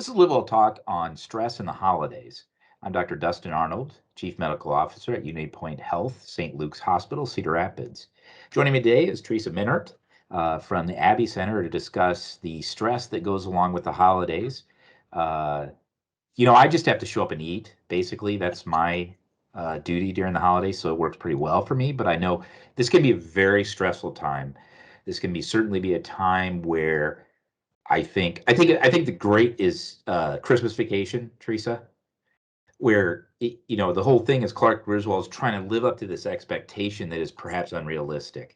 This is LiveWell Talk on stress in the holidays. I'm Dr. Dustin Arnold, Chief Medical Officer at UnityPoint Health, St. Luke's Hospital, Cedar Rapids. Joining me today is Theresa Graham-Mineart from the Abbe Center to discuss the stress that goes along with the holidays. Uh, I just have to show up and eat. Basically, that's my duty during the holidays, so it works pretty well for me. But I know this can be a very stressful time. This can be certainly be a time where I think the great is Christmas Vacation, Teresa, where the whole thing is Clark Griswold is trying to live up to this expectation that is perhaps unrealistic,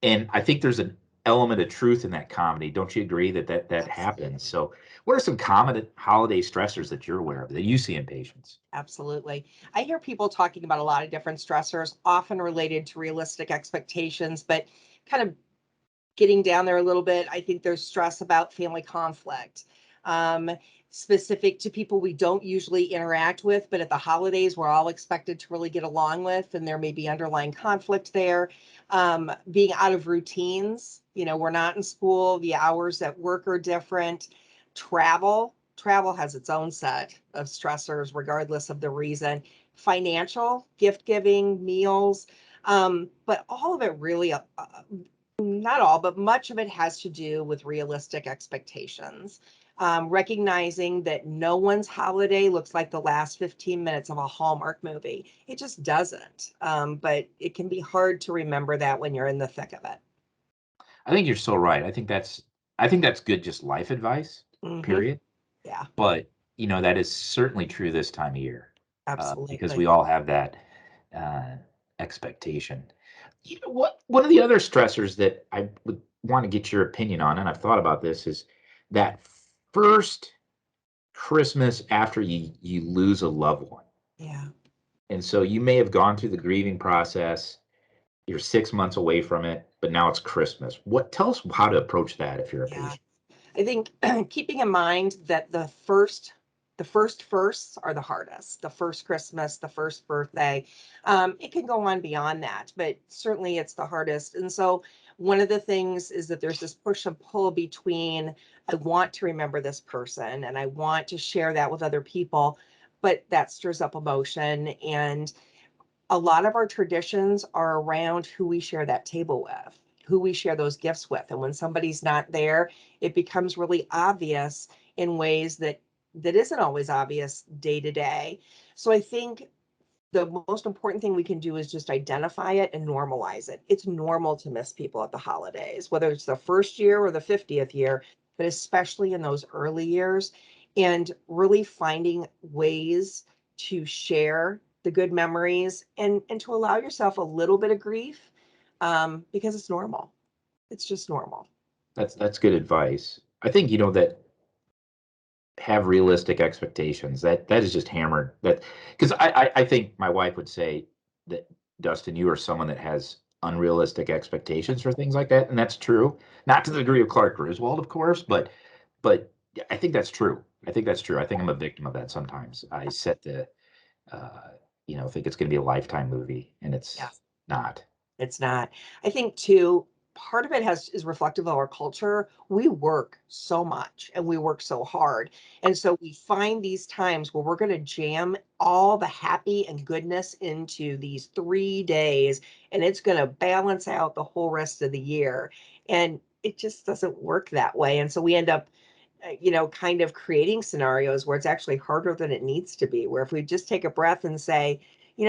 and I think there's an element of truth in that comedy. Don't you agree that happens? Absolutely. So, what are some common holiday stressors that you're aware of that you see in patients? Absolutely. I hear people talking about a lot of different stressors, often related to realistic expectations, but kind of getting down there a little bit, I think there's stress about family conflict, um, specific to people we don't usually interact with, but at the holidays, we're all expected to really get along with, and there may be underlying conflict there. Being out of routines, we're not in school, the hours at work are different. Travel has its own set of stressors, regardless of the reason. Financial, gift giving, meals, but all of it really not all, but much of it has to do with realistic expectations. Recognizing that no one's holiday looks like the last 15 minutes of a Hallmark movie. It just doesn't. But it can be hard to remember that when you're in the thick of it. I think you're so right. I think that's good, just life advice, Hmm. period. Yeah, But that is certainly true this time of year, because we absolutely. all have that uh, expectation. What one of the other stressors that I would want to get your opinion on, and I've thought about this, is that first Christmas after you lose a loved one. Yeah. And so you may have gone through the grieving process. You're 6 months away from it, but now it's Christmas. Tell us how to approach that if you're a Yeah. patient. I think keeping in mind that the first firsts are the hardest. The first Christmas, the first birthday. It can go on beyond that, but certainly it's the hardest. And so one of the things is that there's this push and pull between I want to remember this person and I want to share that with other people, but that stirs up emotion. And a lot of our traditions are around who we share that table with, who we share those gifts with. And when somebody's not there, it becomes really obvious in ways that isn't always obvious day to day. So I think the most important thing we can do is just identify it and normalize it. It's normal to miss people at the holidays, whether it's the first year or the 50th year, but especially in those early years, and really finding ways to share the good memories and to allow yourself a little bit of grief, because it's normal. It's just normal. That's good advice. I think that have realistic expectations. That is just hammered. That because I think my wife would say that, Dustin, you are someone that has unrealistic expectations for things like that, and that's true. Not to the degree of Clark Griswold, of course, but I think that's true. I think that's true. I think I'm a victim of that sometimes. I set the think it's going to be a lifetime movie, and Yeah. it's not. It's not. I think too, part of it has is reflective of our culture. We work so much and we work so hard. And so we find these times where we're going to jam all the happy and goodness into these 3 days, and it's going to balance out the whole rest of the year. And it just doesn't work that way. And so we end up kind of creating scenarios where it's actually harder than it needs to be. Where if we just take a breath and say,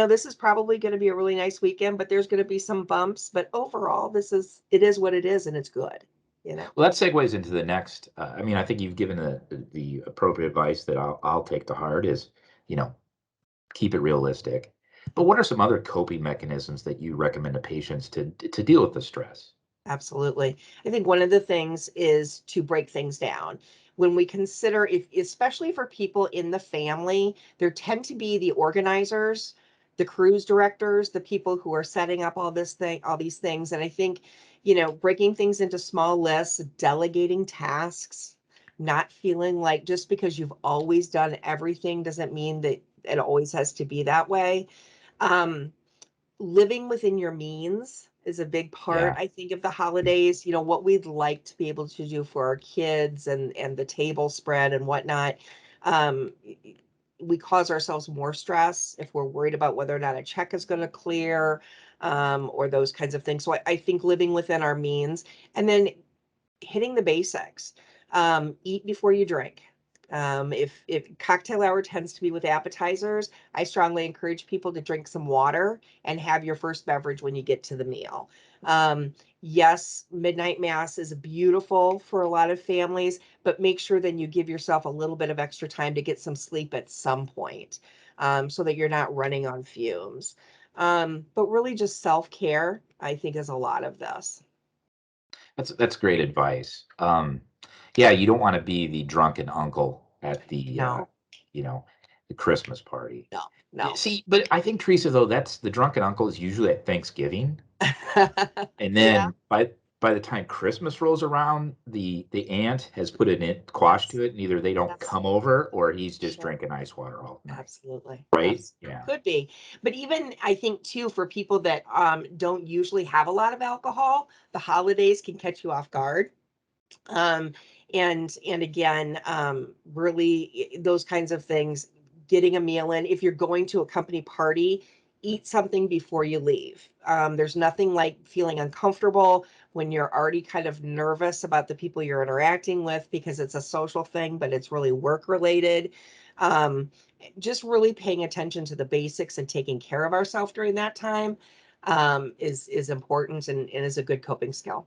this is probably going to be a really nice weekend, but there's going to be some bumps. But overall, it is what it is, and it's good, you know? Well, that segues into the next. I think you've given the appropriate advice that I'll take to heart is, you know, keep it realistic. But what are some other coping mechanisms that you recommend to patients to deal with the stress? Absolutely. I think one of the things is to break things down. When we consider, if especially for people in the family, there tend to be the organizers, the cruise directors, the people who are setting up all these things. And I think, breaking things into small lists, delegating tasks, not feeling like just because you've always done everything doesn't mean that it always has to be that way. Um, Living within your means, is a big part, Yeah. I think, of the holidays. What we'd like to be able to do for our kids and the table spread and whatnot. Um, we cause ourselves more stress if we're worried about whether or not a check is going to clear, or those kinds of things. So I think living within our means, and then hitting the basics. Eat before you drink. If cocktail hour tends to be with appetizers, I strongly encourage people to drink some water and have your first beverage when you get to the meal. Yes, midnight mass is beautiful for a lot of families, but make sure then you give yourself a little bit of extra time to get some sleep at some point, so that you're not running on fumes. But really just self-care, I think, is a lot of this. That's great advice. Yeah, you don't want to be the drunken uncle at the No, you know, the Christmas party. no, Yeah, no. see, but I think Teresa, though, that's the drunken uncle is usually at Thanksgiving, and Yeah. then by the time Christmas rolls around, the aunt has put an quash Yes. to it, and either they don't Yes. come over or he's just Sure. drinking ice water all night, Absolutely. right? Absolutely. Yeah. Could be. But even I think too, for people that don't usually have a lot of alcohol, the holidays can catch you off guard. Um, and again, really those kinds of things, getting a meal in. If you're going to a company party, eat something before you leave. There's nothing like feeling uncomfortable when you're already kind of nervous about the people you're interacting with because it's a social thing, but it's really work related. Um, just really paying attention to the basics and taking care of ourselves during that time, is important and is a good coping skill.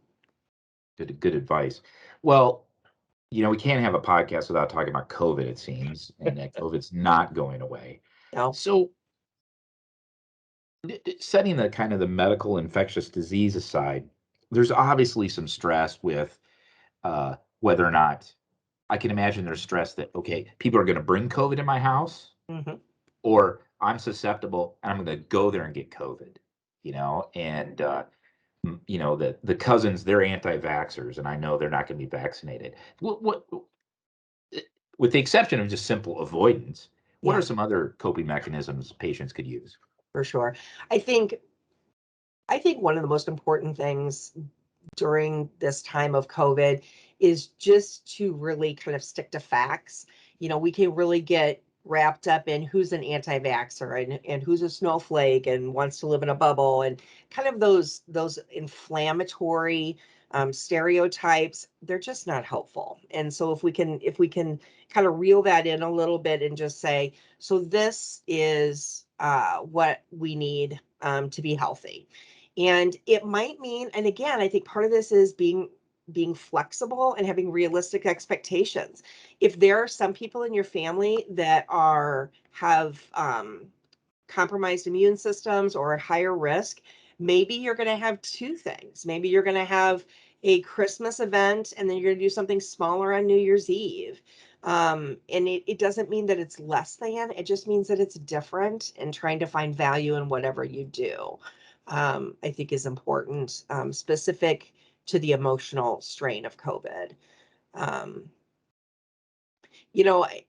Good advice. Well, we can't have a podcast without talking about COVID, it seems, and that COVID's not going away. No. So, setting the kind of the medical infectious disease aside, there's obviously some stress with whether or not I can imagine there's stress that, okay, people are going to bring COVID in my house, Mhm. or I'm susceptible and I'm going to go there and get COVID, and the cousins, they're anti-vaxxers, and I know they're not going to be vaccinated. What with the exception of just simple avoidance, what are Yeah, some other coping mechanisms patients could use? for sure. I think I think one of the most important things during this time of COVID is just to really kind of stick to facts. We can really get wrapped up in who's an anti-vaxxer and who's a snowflake and wants to live in a bubble, and kind of those inflammatory stereotypes. They're just not helpful. And so if we can kind of reel that in a little bit and just say, so this is what we need, to be healthy. And it might mean, and again, I think part of this is being flexible and having realistic expectations. If there are some people in your family that have compromised immune systems or at higher risk, maybe you're going to have two things. Maybe you're going to have a Christmas event and then you're going to do something smaller on New Year's Eve. And it doesn't mean that it's less than, it just means that it's different, and trying to find value in whatever you do, I think is important, specific to the emotional strain of COVID. Um,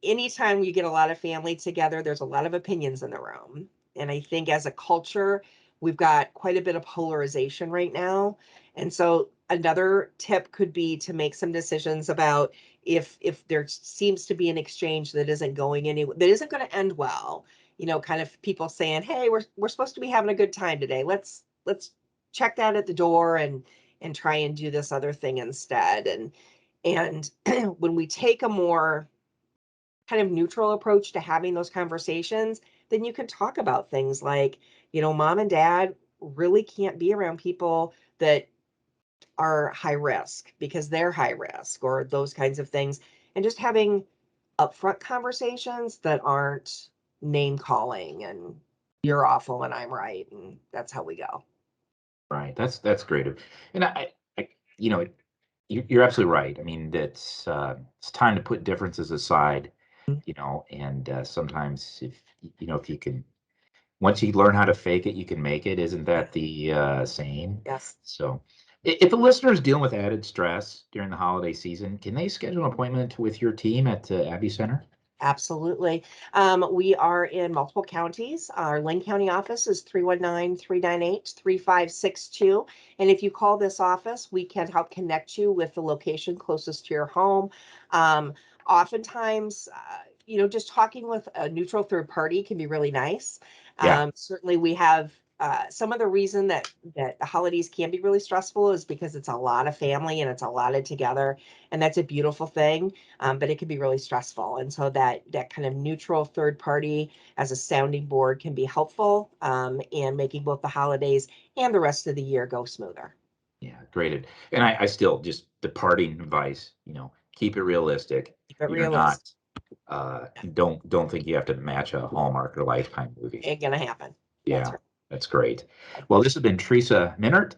Anytime you get a lot of family together, there's a lot of opinions in the room. And I think as a culture, we've got quite a bit of polarization right now. And so another tip could be to make some decisions about, if there seems to be an exchange that isn't going anywhere, that isn't going to end well, kind of people saying, "Hey, we're supposed to be having a good time today. Let's check that at the door and try and do this other thing instead." And when we take a more kind of neutral approach to having those conversations, then you can talk about things like, mom and dad really can't be around people that are high risk because they're high risk, or those kinds of things. And just having upfront conversations that aren't name calling and you're awful and I'm right. And that's how we go. Right. That's great. And I you know, you're absolutely right. I mean, it's time to put differences aside, and sometimes if you can, once you learn how to fake it, you can make it. Isn't Yeah. that the saying? Yes. So, if a listener is dealing with added stress during the holiday season, can they schedule an appointment with your team at Abbe Center? Absolutely. We are in multiple counties. Our Lane County office is 319-398-3562. And if you call this office, we can help connect you with the location closest to your home. Um, Oftentimes, just talking with a neutral third party can be really nice. Yeah. Certainly, we have some of the reason that the holidays can be really stressful is because it's a lot of family and it's a lot of together, and that's a beautiful thing. But it can be really stressful. And so that kind of neutral third party as a sounding board can be helpful in making both the holidays and the rest of the year go smoother. Yeah, great. And I still just departing advice, keep it realistic. Keep it You're not, realistic. don't think you have to match a Hallmark or Lifetime movie. Ain't gonna happen. That's Yeah, right. that's great. Well, this has been Theresa Minert.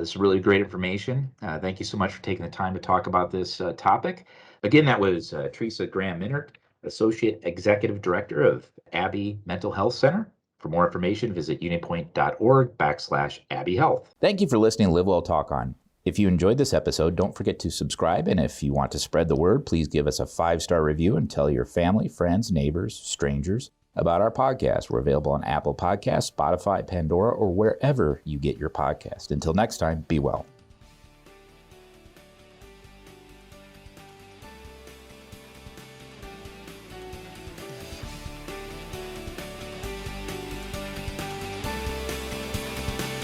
This is really great information. Thank you so much for taking the time to talk about this topic. Again, that was Theresa Graham-Mineart, Associate Executive Director of Abbe Mental Health Center. For more information, visit unitypoint.org/Abbe Health. Thank you for listening to LiveWell Talk On. If you enjoyed this episode, don't forget to subscribe. And if you want to spread the word, please give us a 5-star review and tell your family, friends, neighbors, strangers about our podcast. We're available on Apple Podcasts, Spotify, Pandora, or wherever you get your podcast. Until next time, be well.